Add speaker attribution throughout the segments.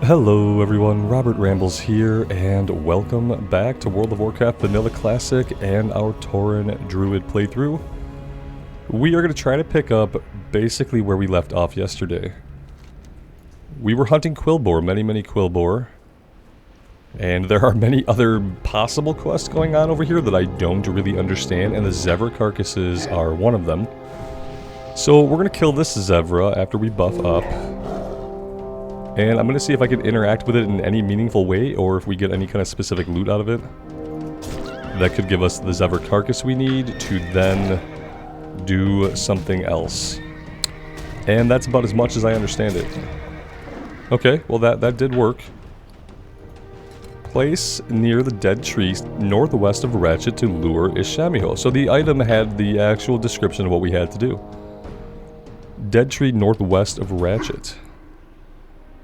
Speaker 1: Hello everyone, Robert Rambles here, and welcome back to World of Warcraft Vanilla Classic and our Tauren Druid playthrough. We are going to try to pick up basically where we left off yesterday. We were hunting Quillboar, many Quillboar, and there are many other possible quests going on over here that I don't really understand, and the Zevra carcasses are one of them. So we're going to kill this Zevra after we buff up. And I'm going to see if I can interact with it in any meaningful way, or if we get any kind of specific loot out of it. That could give us the Zevra carcass we need to then do something else. And that's about as much as I understand it. Okay, well that did work. Place near the dead tree northwest of Ratchet to lure Ishamiho. So the item had the actual description of what we had to do. Dead tree northwest of Ratchet.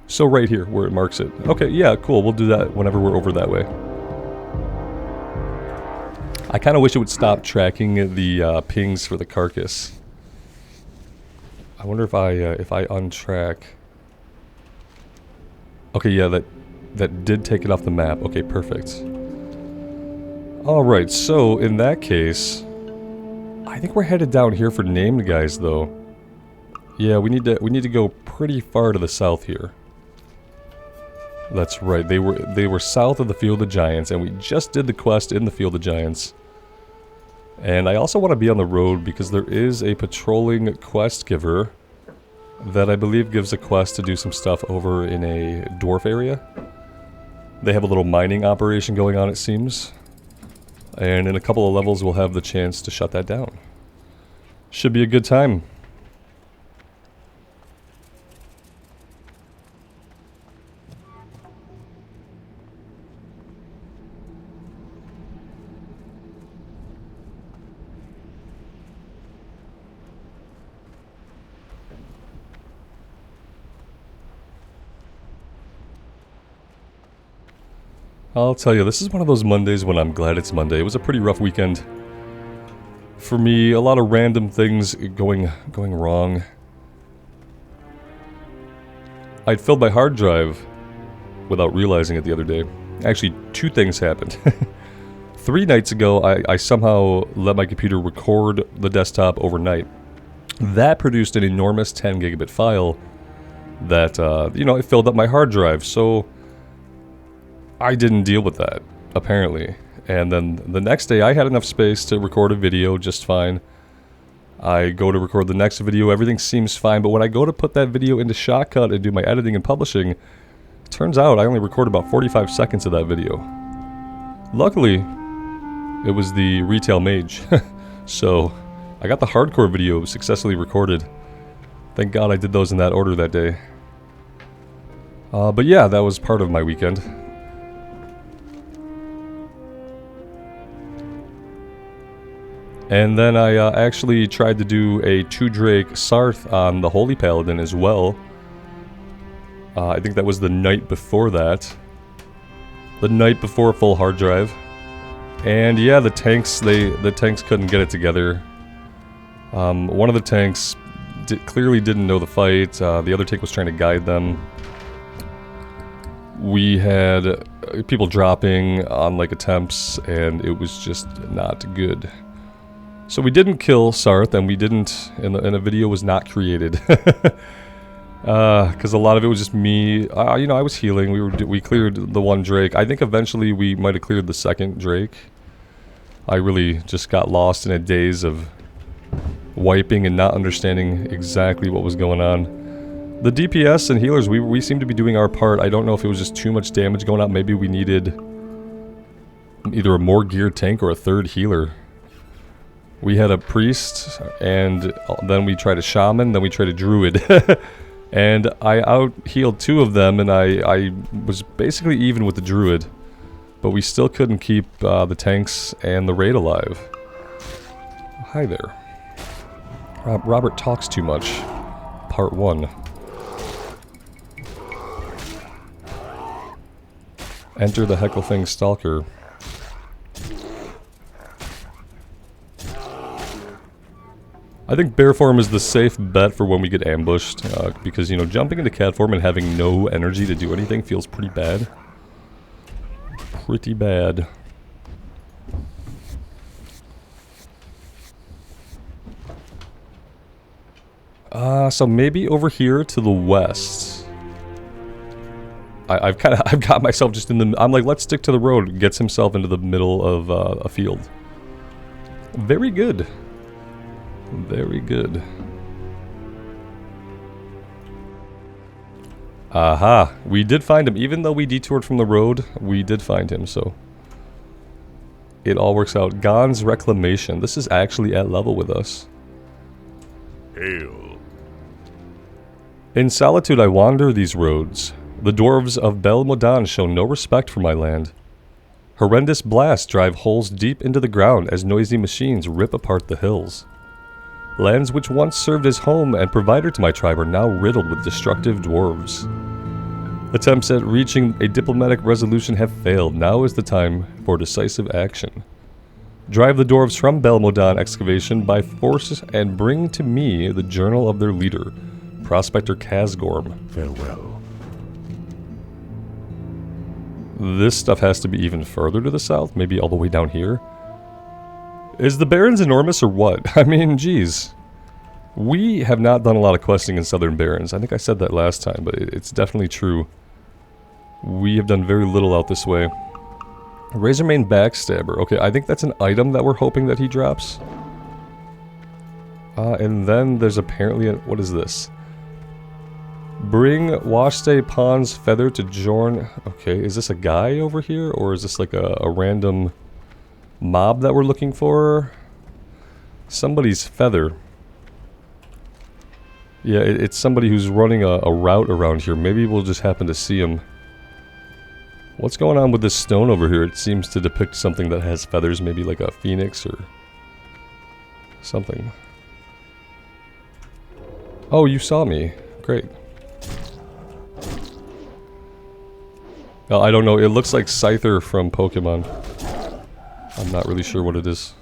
Speaker 1: So right here, where it marks it. Okay, yeah, cool. We'll do that whenever we're over that way. I kind of wish it would stop tracking the pings for the carcass. I wonder if I untrack. Okay, yeah, that did take it off the map. Okay, perfect. All right, so in that case, I think we're headed down here for named guys, though. Yeah, we need to go pretty far to the south here. That's right, they were south of the Field of Giants, and we just did the quest in the Field of Giants. And I also want to be on the road because there is a patrolling quest giver that I believe gives a quest to do some stuff over in a dwarf area. They have a little mining operation going on, it seems. And in a couple of levels we'll have the chance to shut that down. Should be a good time. I'll tell you, this is one of those Mondays when I'm glad it's Monday. It was a pretty rough weekend. For me, a lot of random things going wrong. I'd filled my hard drive without realizing it the other day. Actually, two things happened. 3 nights ago, I somehow let my computer record the desktop overnight. That produced an enormous 10 gigabit file that, it filled up my hard drive, so I didn't deal with that, apparently. And then the next day I had enough space to record a video just fine. I go to record the next video, everything seems fine, but when I go to put that video into Shotcut and do my editing and publishing, it turns out I only recorded about 45 seconds of that video. Luckily, it was the Retail Mage, so I got the hardcore video successfully recorded. Thank God I did those in that order that day. But yeah, that was part of my weekend. And then I actually tried to do a 2-Drake Sarth on the Holy Paladin as well. I think that was the night before that. The night before full hard drive. And yeah, the tanks couldn't get it together. One of the tanks clearly didn't know the fight. The other tank was trying to guide them. We had people dropping on like attempts, and it was just not good. So we didn't kill Sarth, and we didn't, and a video was not created. Because a lot of it was just me. I was healing. We cleared the 1 Drake. I think eventually we might have cleared the 2nd Drake. I really just got lost in a daze of wiping and not understanding exactly what was going on. The DPS and healers, we seem to be doing our part. I don't know if it was just too much damage going on. Maybe we needed either a more geared tank or a 3rd healer. We had a priest, and then we tried a shaman, then we tried a druid. And I out-healed 2 of them, and I was basically even with the druid. But we still couldn't keep the tanks and the raid alive. Hi there. Robert talks too much. Part 1. Enter the Hecklefang Stalker. I think bear form is the safe bet for when we get ambushed, because, you know, jumping into cat form and having no energy to do anything feels pretty bad. Pretty bad. So maybe over here to the west. I've got myself just in the... I'm like, let's stick to the road. Gets himself into the middle of a field. Very good. Very good. Aha. We did find him. Even though we detoured from the road, we did find him, so... It all works out. Gon's Reclamation. This is actually at level with us.
Speaker 2: Hail.
Speaker 1: In solitude I wander these roads. The dwarves of Bel Modan show no respect for my land. Horrendous blasts drive holes deep into the ground as noisy machines rip apart the hills. Lands which once served as home and provider to my tribe are now riddled with destructive dwarves. Attempts at reaching a diplomatic resolution have failed. Now is the time for decisive action. Drive the dwarves from Bel Modan excavation by force and bring to me the journal of their leader, Prospector Kazgorm.
Speaker 2: Farewell.
Speaker 1: This stuff has to be even further to the south, maybe all the way down here. Is the Barrens enormous or what? I mean, geez. We have not done a lot of questing in Southern Barrens. I think I said that last time, but it's definitely true. We have done very little out this way. Razormane Backstabber. Okay, I think that's an item that we're hoping that he drops. And then there's apparently what is this? Bring Washday Pond's feather to Jorn. Okay, is this a guy over here? Or is this like a random mob that we're looking for? Somebody's feather. Yeah, it's somebody who's running a route around here. Maybe we'll just happen to see him. What's going on with this stone over here? It seems to depict something that has feathers, maybe like a phoenix or something. Oh, you saw me. Great. I don't know. It looks like Scyther from Pokemon. I'm not really sure what it is.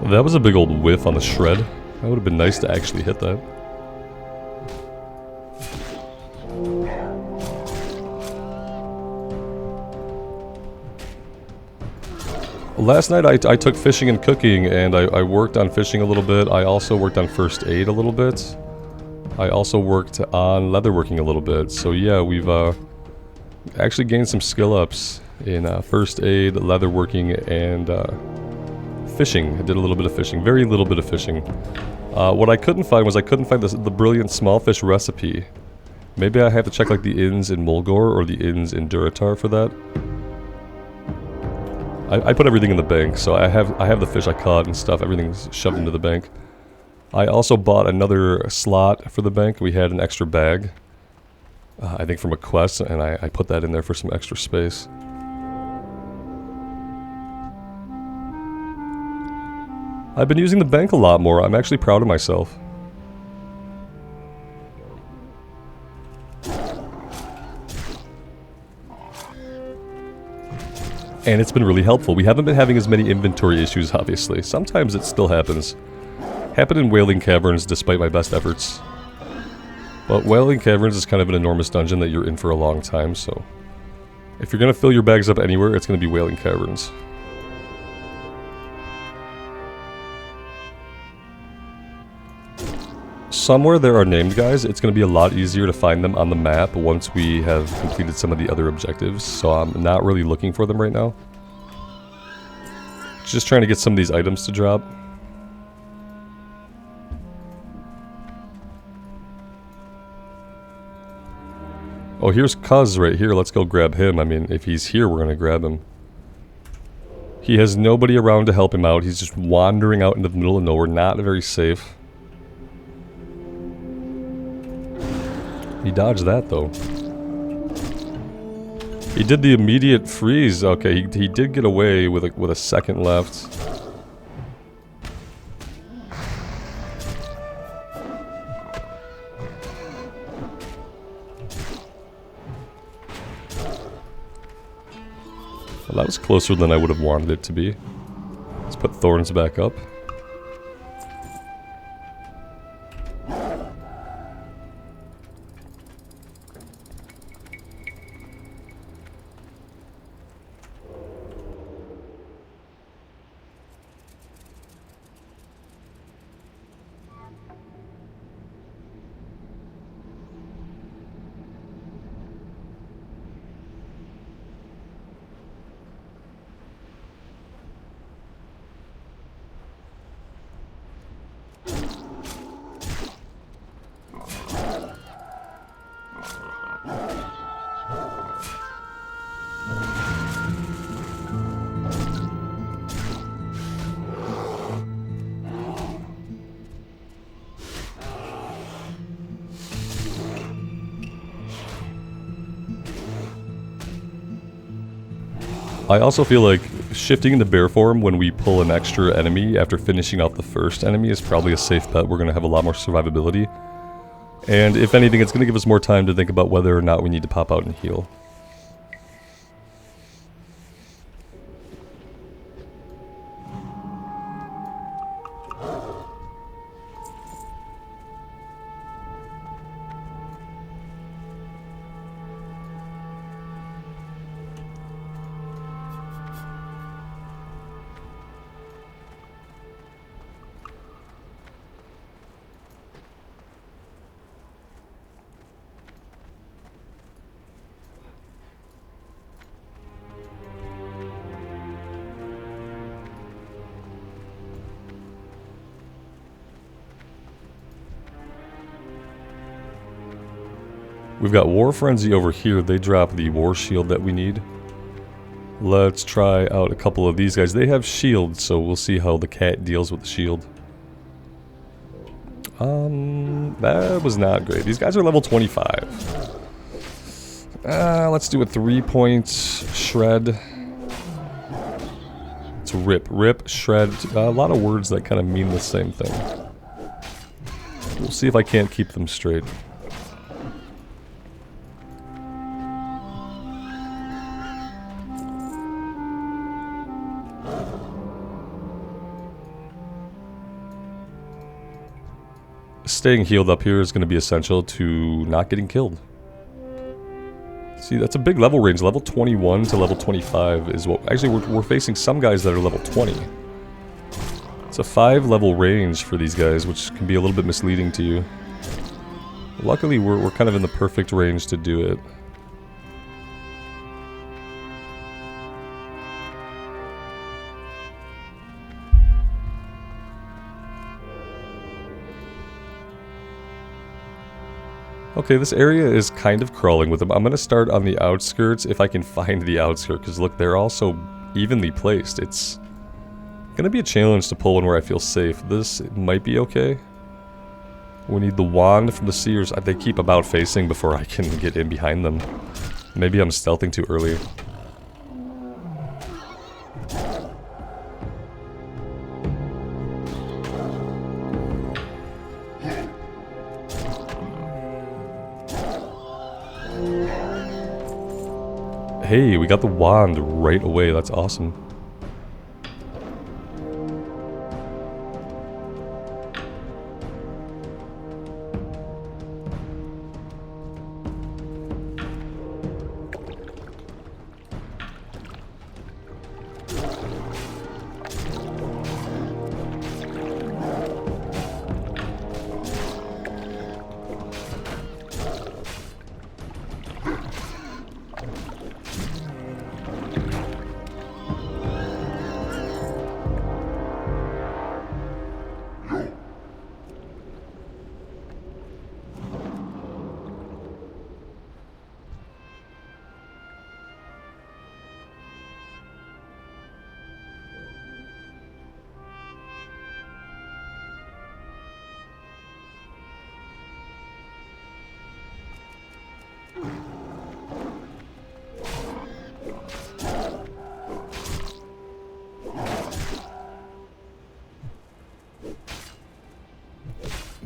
Speaker 1: That was a big old whiff on the shred. That would have been nice to actually hit that. Last night I took fishing and cooking, and I worked on fishing a little bit. I also worked on first aid a little bit. I also worked on leatherworking a little bit. So yeah, we've actually gained some skill ups in first aid, leatherworking, and fishing. I did a little bit of fishing, very little bit of fishing. What I couldn't find was the brilliant small fish recipe. Maybe I have to check like the inns in Mulgore or the inns in Duratar for that. I put everything in the bank, so I have the fish I caught and stuff. Everything's shoved into the bank. I also bought another slot for the bank. We had an extra bag, I think from a quest, and I put that in there for some extra space. I've been using the bank a lot more. I'm actually proud of myself. And it's been really helpful. We haven't been having as many inventory issues, obviously. Sometimes it still happens. Happened in Wailing Caverns, despite my best efforts. But Wailing Caverns is kind of an enormous dungeon that you're in for a long time, so... if you're gonna fill your bags up anywhere, it's gonna be Wailing Caverns. Somewhere there are named guys. It's going to be a lot easier to find them on the map once we have completed some of the other objectives, so I'm not really looking for them right now. Just trying to get some of these items to drop. Oh, here's Cuz right here. Let's go grab him. I mean, if he's here, we're going to grab him. He has nobody around to help him out. He's just wandering out into the middle of nowhere, not very safe. He dodged that, though. He did the immediate freeze. Okay, he did get away with a second left. Well, that was closer than I would have wanted it to be. Let's put thorns back up. I also feel like shifting into bear form when we pull an extra enemy after finishing off the first enemy is probably a safe bet. We're going to have a lot more survivability. And if anything, it's going to give us more time to think about whether or not we need to pop out and heal. We've got War Frenzy over here. They drop the War Shield that we need. Let's try out a couple of these guys. They have shields, so we'll see how the cat deals with the shield. That was not great. These guys are level 25. Let's do a 3-point shred. It's rip, rip, shred. A lot of words that kind of mean the same thing. We'll see if I can't keep them straight. Staying healed up here is going to be essential to not getting killed. See, that's a big level range. Level 21 to level 25 is what... Actually, we're facing some guys that are level 20. It's a 5-level range for these guys, which can be a little bit misleading to you. Luckily, we're kind of in the perfect range to do it. Okay, this area is kind of crawling with them. I'm going to start on the outskirts if I can find the outskirts, because look, they're all so evenly placed. It's going to be a challenge to pull one where I feel safe. This might be okay. We need the wand from the seers. They keep about facing before I can get in behind them. Maybe I'm stealthing too early. Hey, we got the wand right away. That's awesome.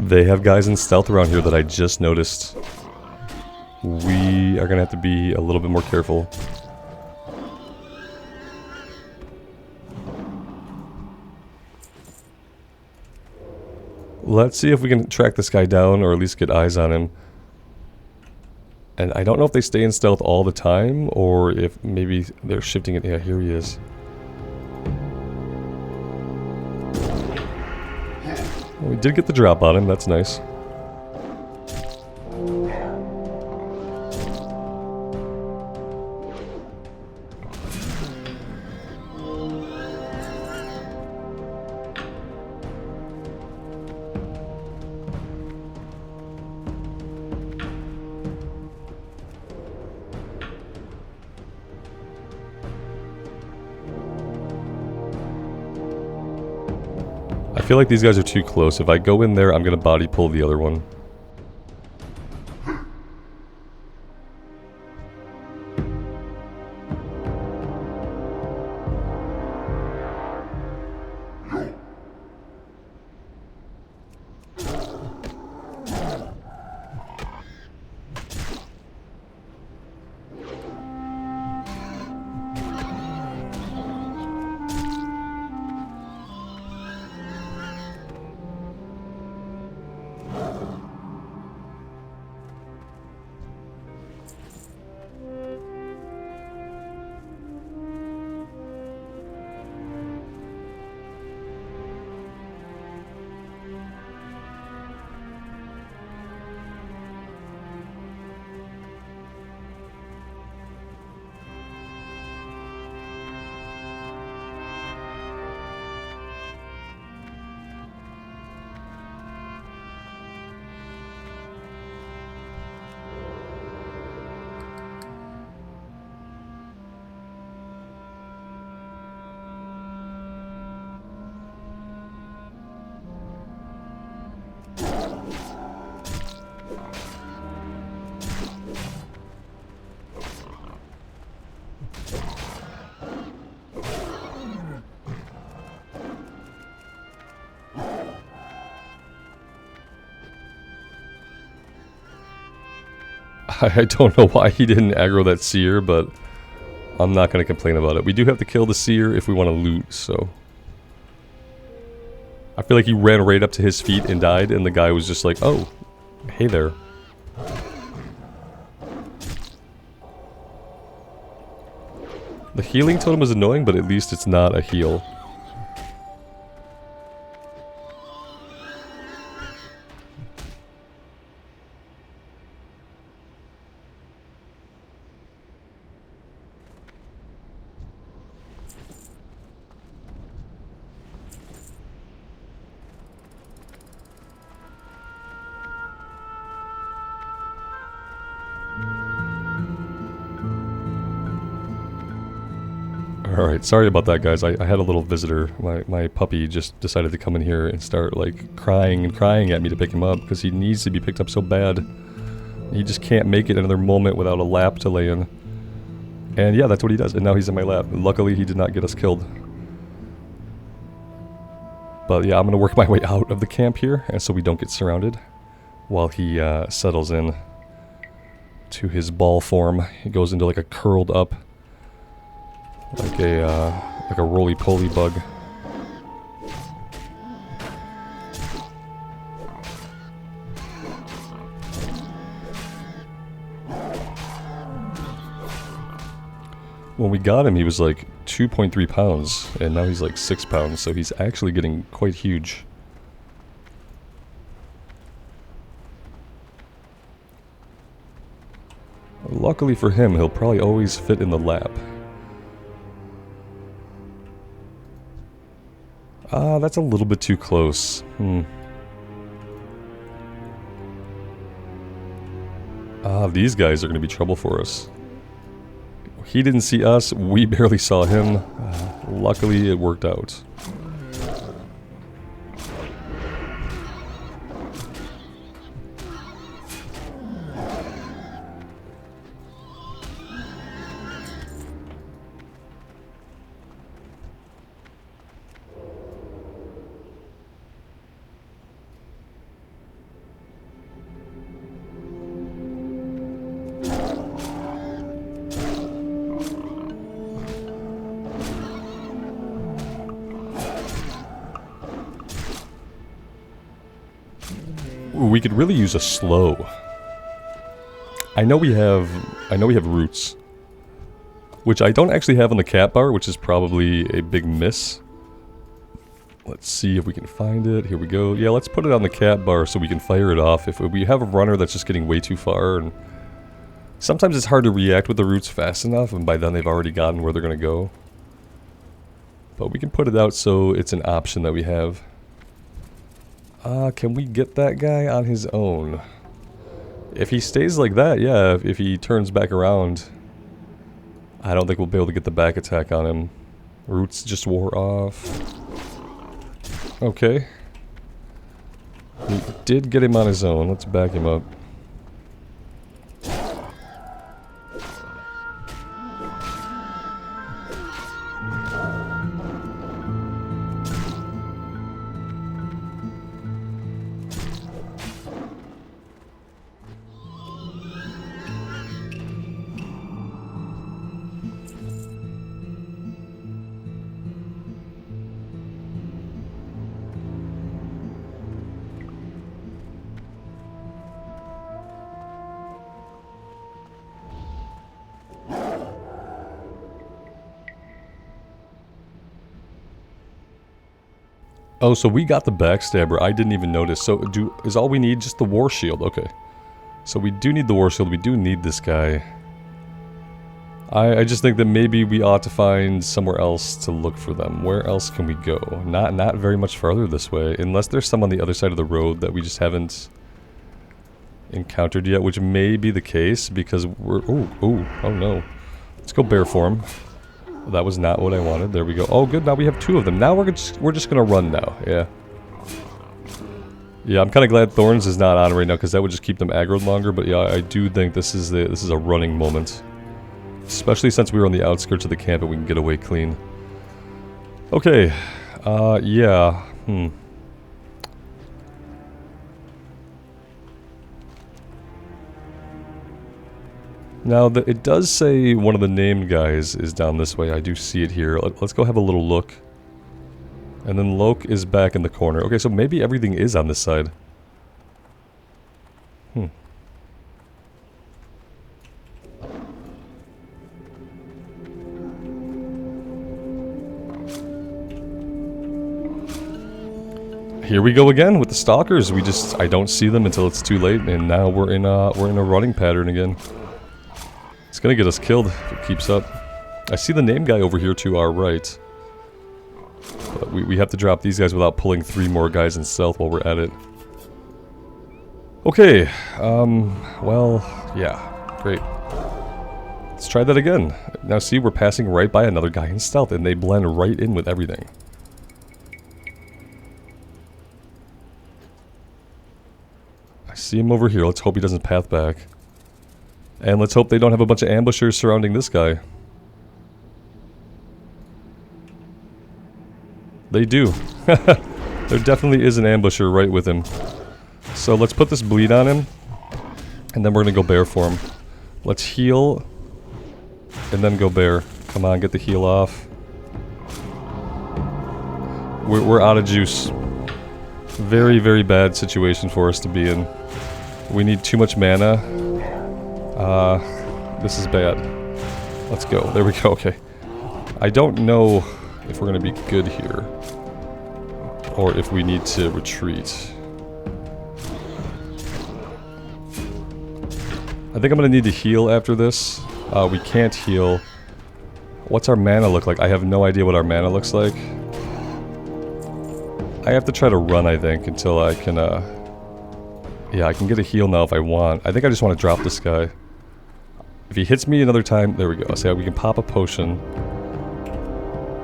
Speaker 1: They have guys in stealth around here that I just noticed. We are gonna have to be a little bit more careful. Let's see if we can track this guy down or at least get eyes on him. And I don't know if they stay in stealth all the time or if maybe they're shifting it. Yeah, here he is. We did get the drop on him, that's nice. I feel like these guys are too close. If I go in there, I'm gonna body pull the other one. I don't know why he didn't aggro that seer, but I'm not going to complain about it. We do have to kill the seer if we want to loot, so... I feel like he ran right up to his feet and died, and the guy was just like, oh, hey there. The healing totem is annoying, but at least it's not a heal. Alright, sorry about that, guys. I had a little visitor. My puppy just decided to come in here and start, like, crying and crying at me to pick him up because he needs to be picked up so bad. He just can't make it another moment without a lap to lay in. And yeah, that's what he does, and now he's in my lap. Luckily, he did not get us killed. But yeah, I'm going to work my way out of the camp here, and so we don't get surrounded while he settles in to his ball form. He goes into like a curled up, like a roly-poly bug. When we got him, he was like 2.3 pounds, and now he's like 6 pounds, so he's actually getting quite huge. Luckily for him, he'll probably always fit in the lap. Ah, that's a little bit too close. Ah, these guys are going to be trouble for us. He didn't see us, we barely saw him. Luckily, it worked out. we could really use a slow. I know we have roots, which I don't actually have on the cat bar, which is probably a big miss. Let's see if we can find it. Here we go. Yeah, let's put it on the cat bar so we can fire it off. If we have a runner that's just getting way too far, and sometimes it's hard to react with the roots fast enough, and by then they've already gotten where they're going to go. But we can put it out so it's an option that we have. Can we get that guy on his own? If he stays like that, yeah, if he turns back around, I don't think we'll be able to get the back attack on him. Roots just wore off. Okay. We did get him on his own. Let's back him up. Oh, so we got the backstabber. I didn't even notice. So is all we need just the war shield? Okay. So we do need the war shield. We do need this guy. I just think that maybe we ought to find somewhere else to look for them. Where else can we go? Not very much farther this way. Unless there's some on the other side of the road that we just haven't encountered yet, which may be the case because we're... Oh no. Let's go bear form. That was not what I wanted. There we go. Oh, good. Now we have two of them. Now we're just gonna run now. Yeah. Yeah, I'm kind of glad Thorns is not on right now because that would just keep them aggroed longer. But yeah, I do think this is a running moment, especially since we were on the outskirts of the camp and we can get away clean. Okay. Yeah. Now, it does say one of the named guys is down this way. I do see it here. Let's go have a little look. And then Loke is back in the corner. Okay, so maybe everything is on this side. Here we go again with the stalkers. I don't see them until it's too late, and now we're in a running pattern again. It's gonna get us killed if it keeps up. I see the name guy over here to our right. But we have to drop these guys without pulling 3 more guys in stealth while we're at it. Okay, well, yeah, great. Let's try that again. Now see, we're passing right by another guy in stealth, and they blend right in with everything. I see him over here. Let's hope he doesn't path back. And let's hope they don't have a bunch of ambushers surrounding this guy. They do. There definitely is an ambusher right with him. So let's put this bleed on him. And then we're going to go bear for him. Let's heal. And then go bear. Come on, get the heal off. We're out of juice. Very, very bad situation for us to be in. We need too much mana. This is bad. Let's go. There we go. Okay. I don't know if we're going to be good here. Or if we need to retreat. I think I'm going to need to heal after this. We can't heal. What's our mana look like? I have no idea what our mana looks like. I have to try to run, I think, until I can, yeah, I can get a heal now if I want. I think I just want to drop this guy. If he hits me another time, there we go. So we can pop a potion.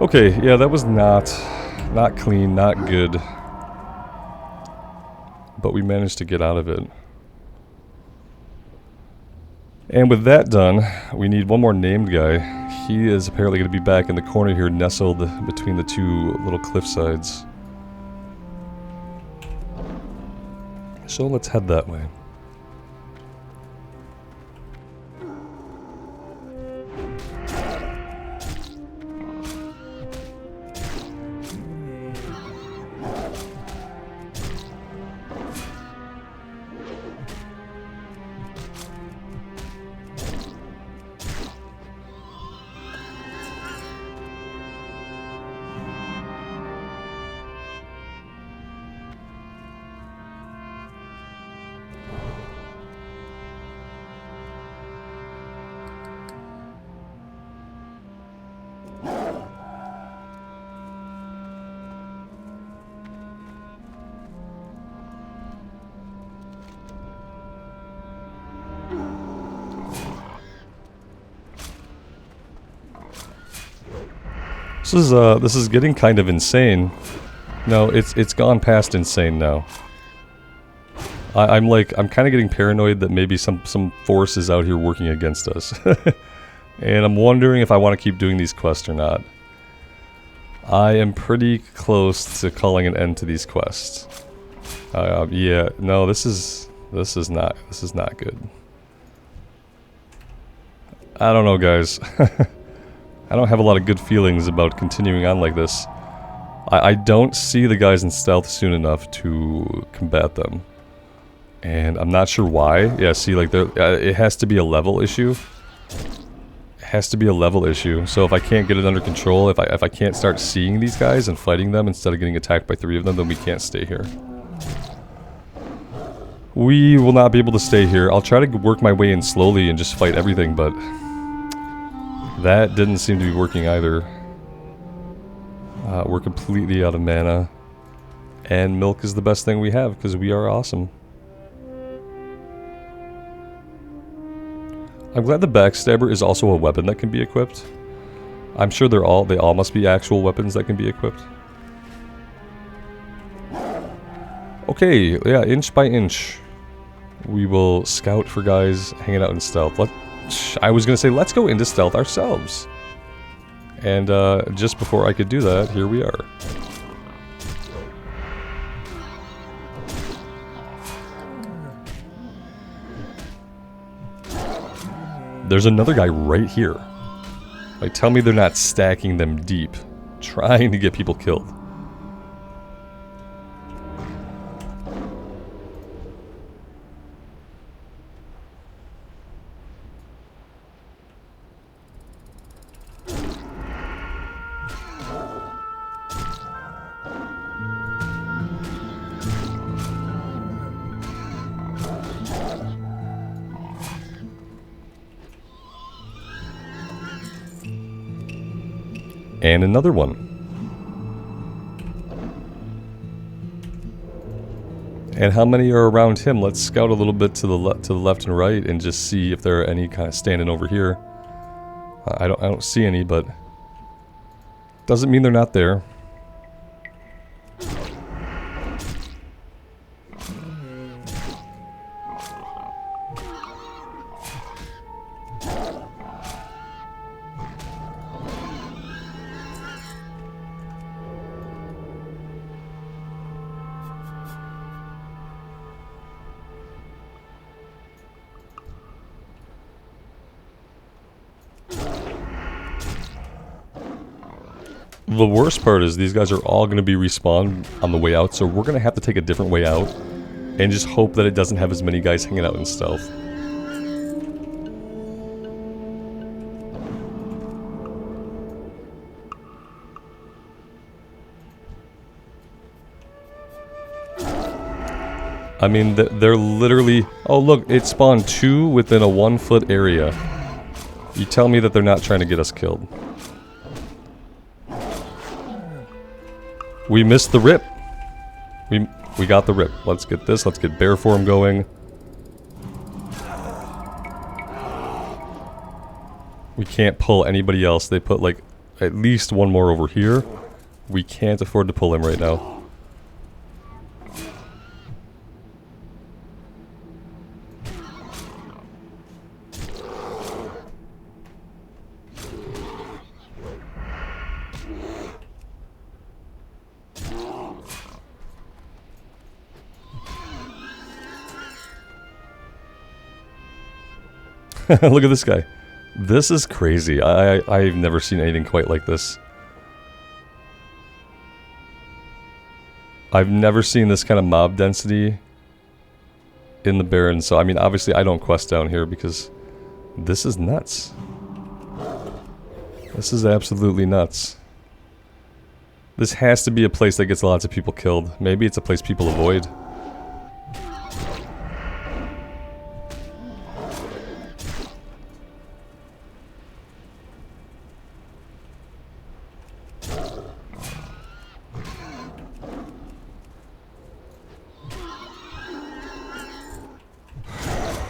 Speaker 1: Okay, yeah, that was not clean, not good. But we managed to get out of it. And with that done, we need one more named guy. He is apparently going to be back in the corner here, nestled between the 2 little cliff sides. So let's head that way. This is getting kind of insane. No, it's gone past insane now. I'm kind of getting paranoid that maybe some force is out here working against us. And I'm wondering if I want to keep doing these quests or not. I am pretty close to calling an end to these quests. Yeah, no, this is not good. I don't know, guys. I don't have a lot of good feelings about continuing on like this. I don't see the guys in stealth soon enough to combat them. And I'm not sure why. Yeah, see, like, it has to be a level issue. It has to be a level issue. So if I can't get it under control, if I can't start seeing these guys and fighting them instead of getting attacked by 3 of them, then we can't stay here. We will not be able to stay here. I'll try to work my way in slowly and just fight everything, but that didn't seem to be working either. We're completely out of mana. And milk is the best thing we have, because we are awesome. I'm glad the backstabber is also a weapon that can be equipped. I'm sure they all must be actual weapons that can be equipped. Okay, yeah, inch by inch. We will scout for guys hanging out in stealth. I was gonna say, let's go into stealth ourselves. And just before I could do that, here we are. There's another guy right here. Like, tell me they're not stacking them deep, trying to get people killed. And another one. And how many are around him? Let's scout a little bit to the left and right and just see if there are any kind of standing over here. I don't see any, but doesn't mean they're not there. The worst part is these guys are all going to be respawned on the way out, so we're going to have to take a different way out and just hope that it doesn't have as many guys hanging out in stealth. I mean, they're literally... Oh, look, it spawned 2 within a 1-foot area. You tell me that they're not trying to get us killed. We missed the rip. We got the rip. Let's get this. Let's get bear form going. We can't pull anybody else. They put like at least one more over here. We can't afford to pull him right now. Look at this guy. This is crazy. I've never seen anything quite like this. I've never seen this kind of mob density in the Barren. So, I mean, obviously I don't quest down here because this is nuts. This is absolutely nuts. This has to be a place that gets lots of people killed. Maybe it's a place people avoid.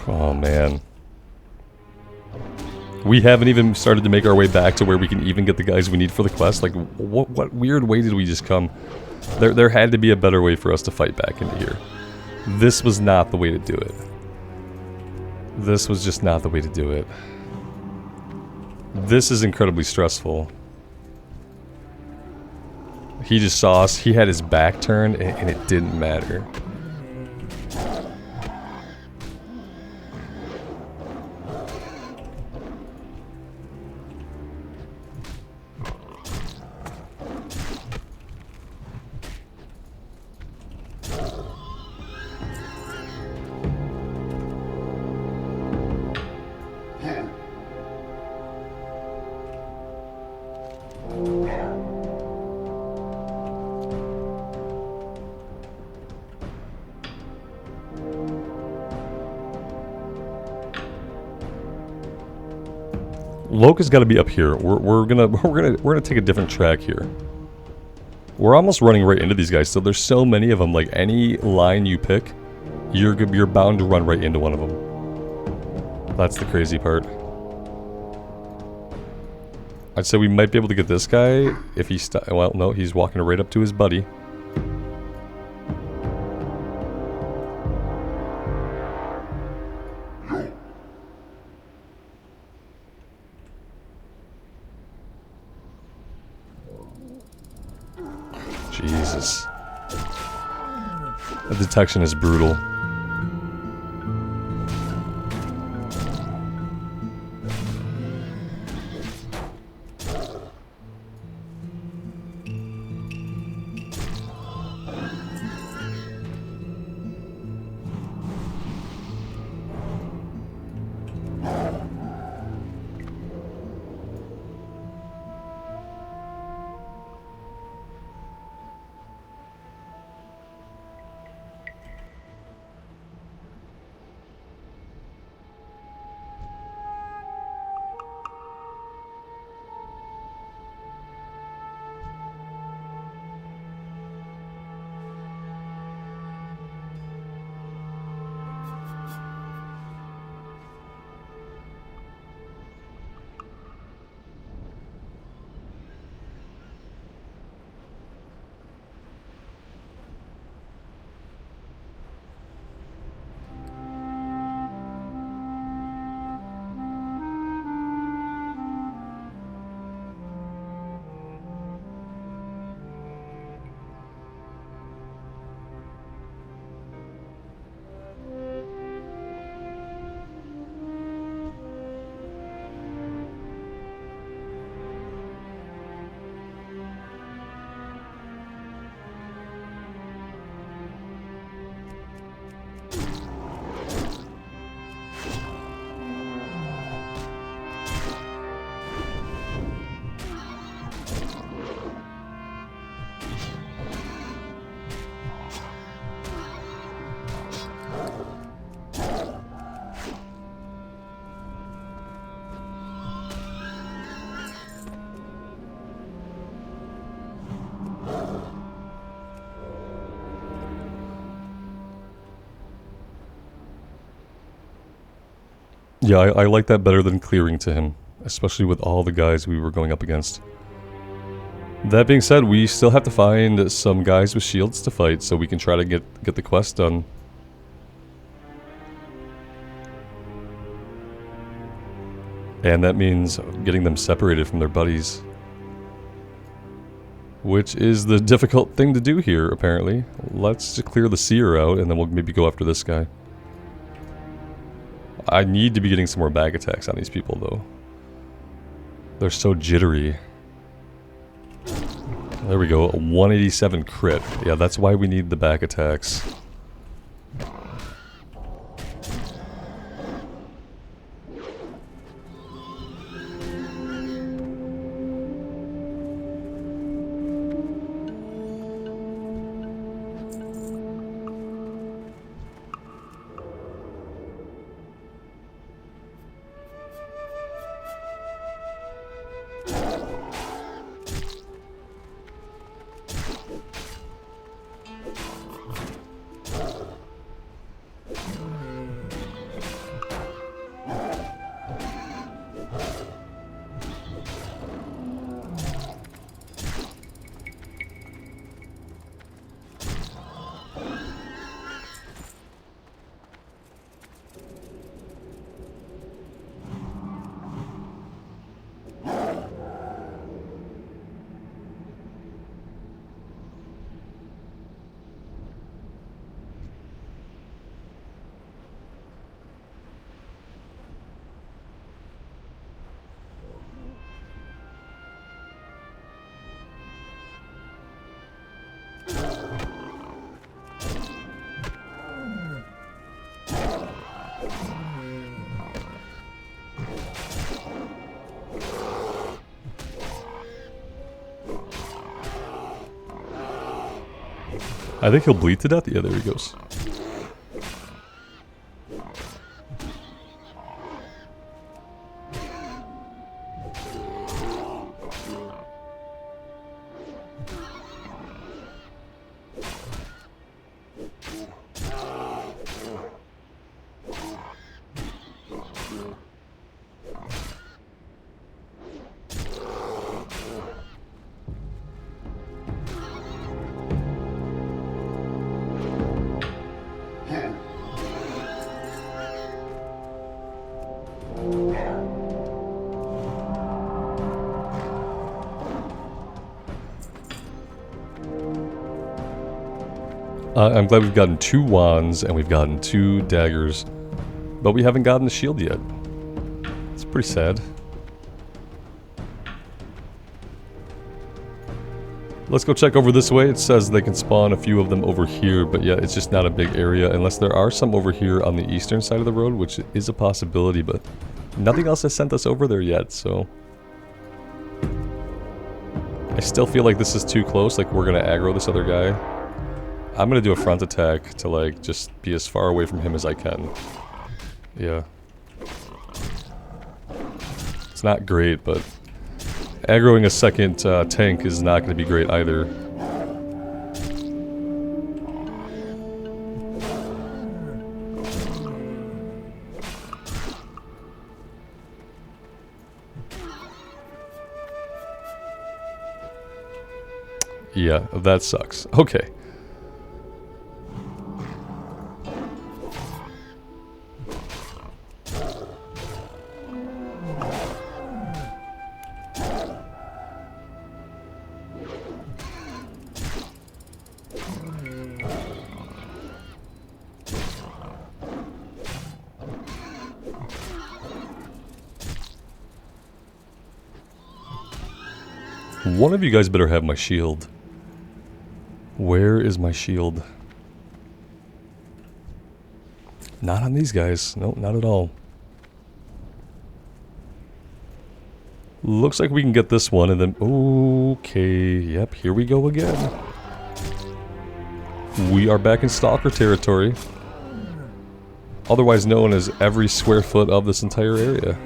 Speaker 1: Oh, man. We haven't even started to make our way back to where we can even get the guys we need for the quest. Like, what weird way did we just come? There had to be a better way for us to fight back into here. This was not the way to do it. This was just not the way to do it. This is incredibly stressful. He just saw us, he had his back turned, and it didn't matter. Loca's got to be up here. We're gonna take a different track here. We're almost running right into these guys. So there's so many of them. Like any line you pick, you're bound to run right into one of them. That's the crazy part. I'd say we might be able to get this guy if he's well, no, he's walking right up to his buddy. Jesus. The detection is brutal. Yeah, I like that better than clearing to him, especially with all the guys we were going up against. That being said, we still have to find some guys with shields to fight so we can try to get the quest done. And that means getting them separated from their buddies. Which is the difficult thing to do here, apparently. Let's just clear the seer out and then we'll maybe go after this guy. I need to be getting some more bag attacks on these people, though. They're so jittery. There we go, a 187 crit. Yeah, that's why we need the back attacks. I think he'll bleed to death. Yeah, there he goes. I'm glad we've gotten 2 wands and we've gotten 2 daggers, but we haven't gotten the shield yet. It's pretty sad. Let's go check over this way. It says they can spawn a few of them over here, but yeah, it's just not a big area unless there are some over here on the eastern side of the road, which is a possibility, but nothing else has sent us over there yet, so... I still feel like this is too close, like we're gonna aggro this other guy. I'm gonna do a front attack to like just be as far away from him as I can. Yeah. It's not great, but aggroing a second tank is not gonna be great either. Yeah, that sucks. Okay. One of you guys better have my shield. Where is my shield? Not on these guys. Nope, not at all. Looks like we can get this one and then... Okay, yep, here we go again. We are back in Stalker territory. Otherwise known as every square foot of this entire area.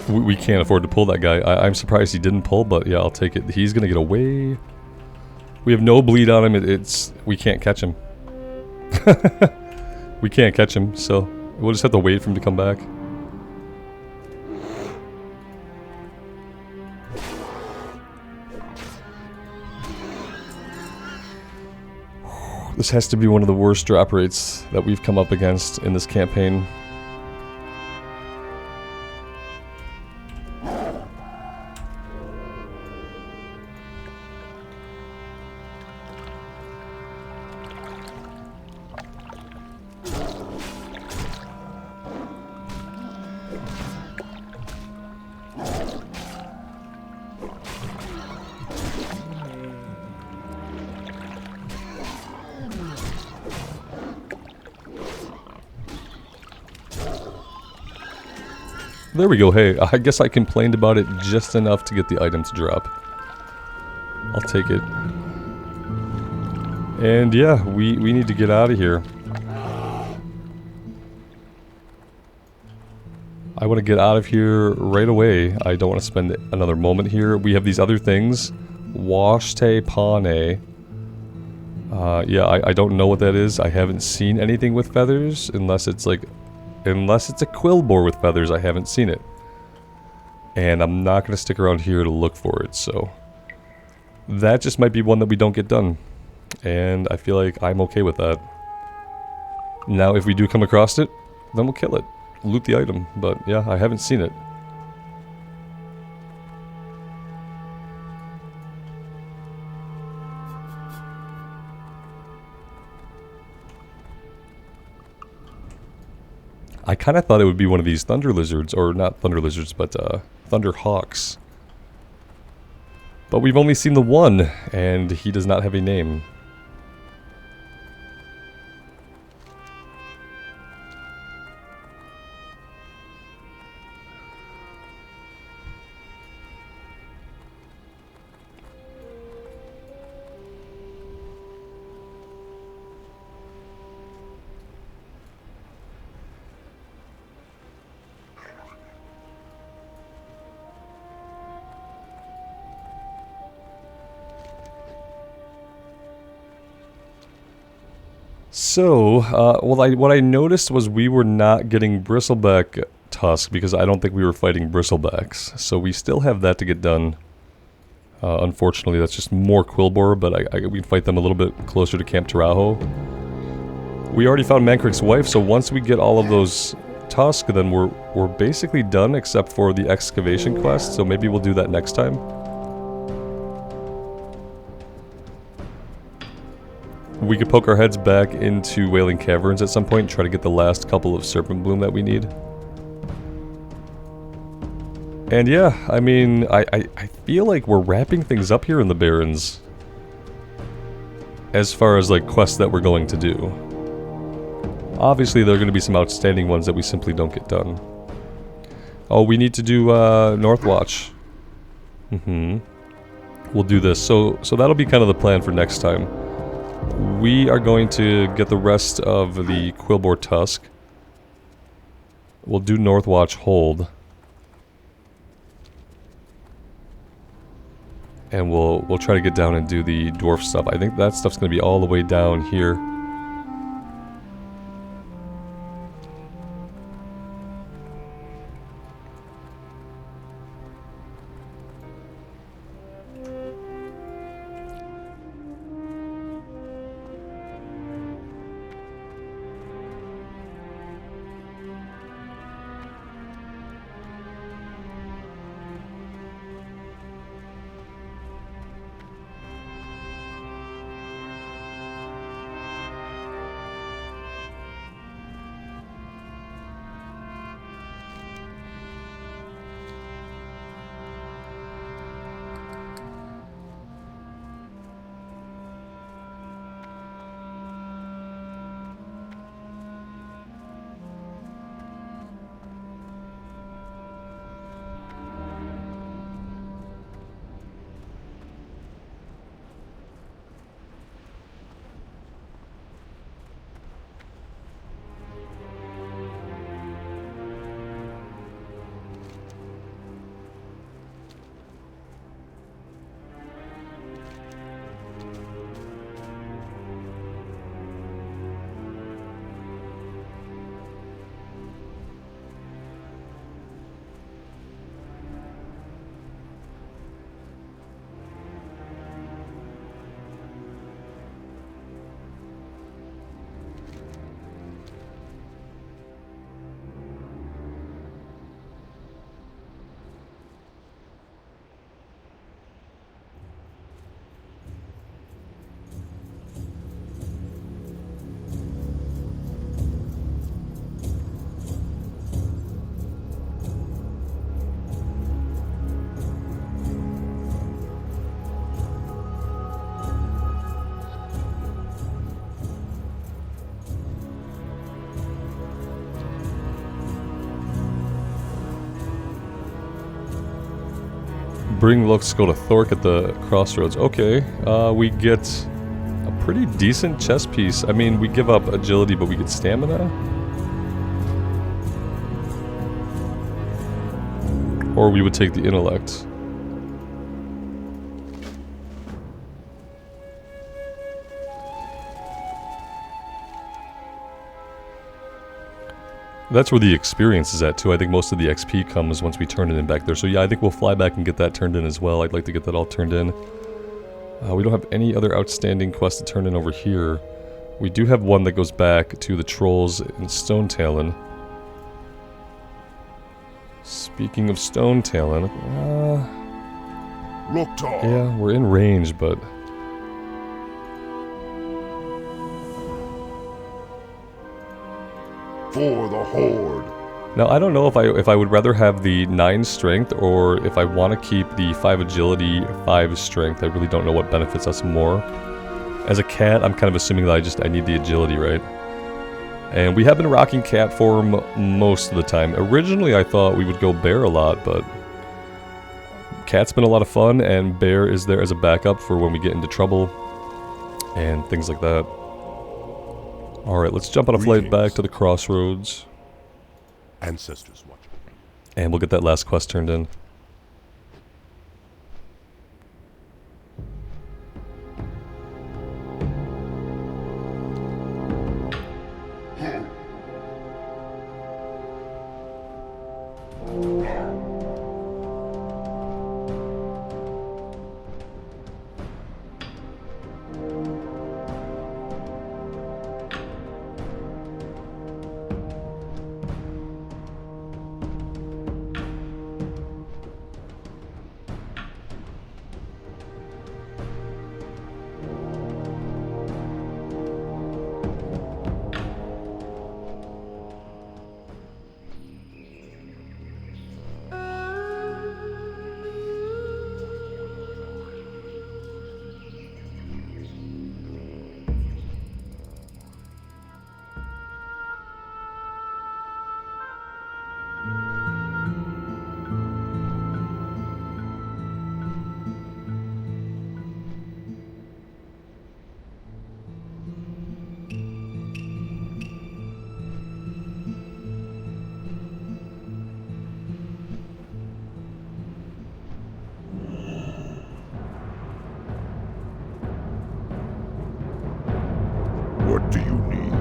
Speaker 1: We can't afford to pull that guy. I'm surprised he didn't pull, but yeah, I'll take it. He's gonna get away. We have no bleed on him. We can't catch him. We can't catch him, so we'll just have to wait for him to come back. This has to be one of the worst drop rates that we've come up against in this campaign. There we go. Hey, I guess I complained about it just enough to get the item to drop. I'll take it. And yeah, we need to get out of here. I want to get out of here right away. I don't want to spend another moment here. We have these other things. Washte Pane. Yeah, I don't know what that is. I haven't seen anything with feathers unless it's like... Unless it's a quill boar with feathers, I haven't seen it. And I'm not going to stick around here to look for it, so... That just might be one that we don't get done. And I feel like I'm okay with that. Now, if we do come across it, then we'll kill it. loot the item. But yeah, I haven't seen it. I kind of thought it would be one of these thunder lizards, or not thunder lizards, but thunder hawks. But we've only seen the one, and he does not have a name. So, what I noticed was we were not getting bristleback tusk because I don't think we were fighting bristlebacks. So we still have that to get done. Unfortunately, that's just more quillbore, but we can fight them a little bit closer to Camp Tarajo. We already found Mankrik's wife, so once we get all of those tusk, then we're basically done except for the excavation quest. So maybe we'll do that next time. We could poke our heads back into Wailing Caverns at some point and try to get the last couple of Serpent Bloom that we need. And yeah, I mean, I feel like we're wrapping things up here in the Barrens. As far as like quests that we're going to do. Obviously there are going to be some outstanding ones that we simply don't get done. Oh, we need to do Northwatch. We'll do this. So that'll be kind of the plan for next time. We are going to get the rest of the Quillbore Tusk. We'll do Northwatch Hold. And we'll try to get down and do the dwarf stuff. I think that stuff's going to be all the way down here. Bring looks go to Thork at the crossroads. Okay, we get a pretty decent chess piece. I mean, we give up agility, but we get stamina? Or we would take the intellect. That's where the experience is at too. I think most of the XP comes once we turn it in back there. So yeah, I think we'll fly back and get that turned in as well. I'd like to get that all turned in. We don't have any other outstanding quests to turn in over here. We do have one that goes back to the trolls in Stone Talon. Speaking of stone talent,
Speaker 2: Look tall.
Speaker 1: yeah, we're in range, but
Speaker 2: For the Horde.
Speaker 1: now I don't know if I would rather have the 9 strength or if I want to keep the 5 agility, 5 strength. I really don't know what benefits us more. As a cat, I'm kind of assuming that I need the agility, right? And we have been rocking cat form most of the time. Originally, I thought we would go bear a lot, but cat's been a lot of fun, and bear is there as a backup for when we get into trouble and things like that. Alright, let's jump on a flight back to the crossroads,
Speaker 2: Ancestors watching.
Speaker 1: and we'll get that last quest turned in.
Speaker 2: What do you need?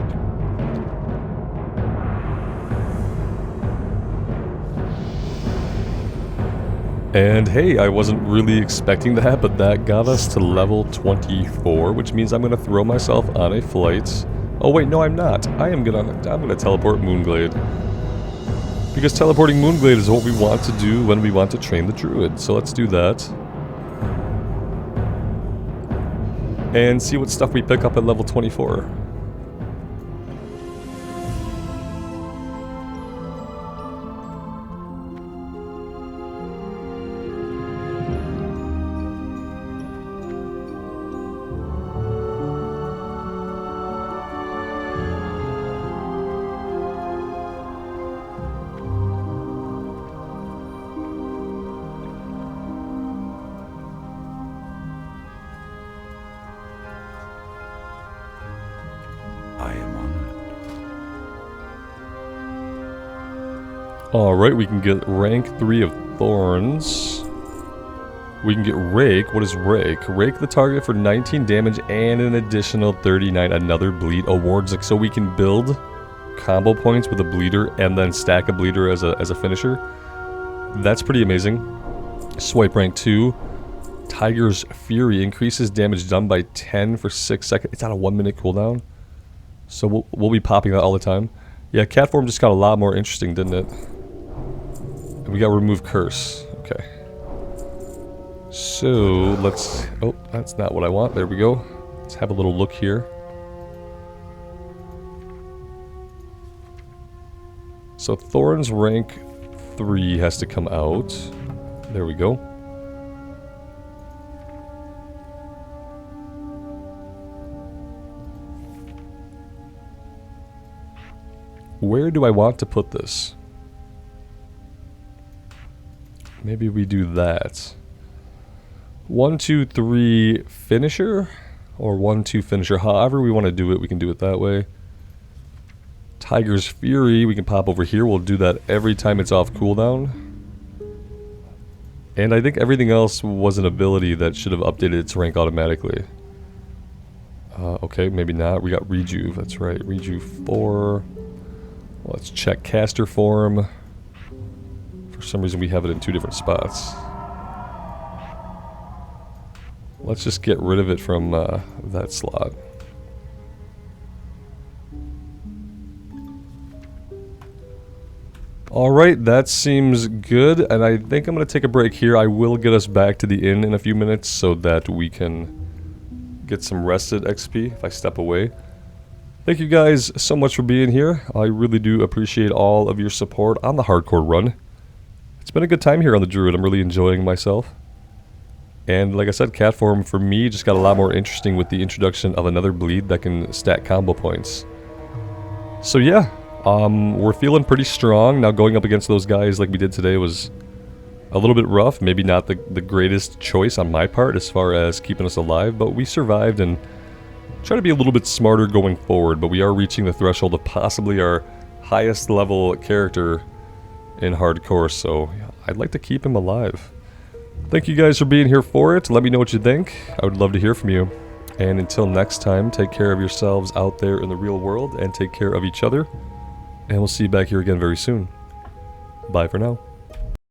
Speaker 1: And hey, I wasn't really expecting that, but that got us to level 24, which means I'm gonna throw myself on a flight. Oh wait, no I'm not. I'm gonna teleport Moonglade. Because teleporting Moonglade is what we want to do when we want to train the Druid. So let's do that. And see what stuff we pick up at level 24.
Speaker 2: I am honored.
Speaker 1: Alright, we can get rank 3 of Thorns. We can get Rake. What is Rake? Rake the target for 19 damage and an additional 39 another bleed awards. Like, so we can build combo points with a bleeder and then stack a bleeder as a finisher. That's pretty amazing. Swipe rank 2. Tiger's Fury increases damage done by 10 for 6 seconds. It's on a 1-minute cooldown. So we'll be popping that all the time. Yeah, cat form just got a lot more interesting, didn't it? And we got remove curse. Okay. So let's... Oh, that's not what I want. There we go. Let's have a little look here. So Thorn's rank 3 has to come out. There we go. Where do I want to put this? Maybe we do that. 1, 2, 3 finisher? Or 1, 2 finisher. However we want to do it, we can do it that way. Tiger's Fury, we can pop over here. We'll do that every time it's off cooldown. And I think everything else was an ability that should have updated its rank automatically. Okay, maybe not. We got Rejuve, that's right. Rejuve 4. Let's check caster form. For some reason we have it in 2 different spots. Let's just get rid of it from that slot. Alright, that seems good, and I think I'm going to take a break here. I will get us back to the inn in a few minutes so that we can get some rested XP if I step away. Thank you guys so much for being here. I really do appreciate all of your support on the hardcore run. It's been a good time here on the Druid. I'm really enjoying myself. And like I said, cat form for me just got a lot more interesting with the introduction of another bleed that can stack combo points. So yeah. We're feeling pretty strong. Now going up against those guys like we did today was a little bit rough. Maybe not the greatest choice on my part as far as keeping us alive, but we survived and try to be a little bit smarter going forward. But we are reaching the threshold of possibly our highest level character in hardcore, so I'd like to keep him alive. Thank you guys for being here for it. Let me know what you think. I would love to hear from you. And until next time, take care of yourselves out there in the real world and take care of each other. And we'll see you back here again very soon. Bye for now.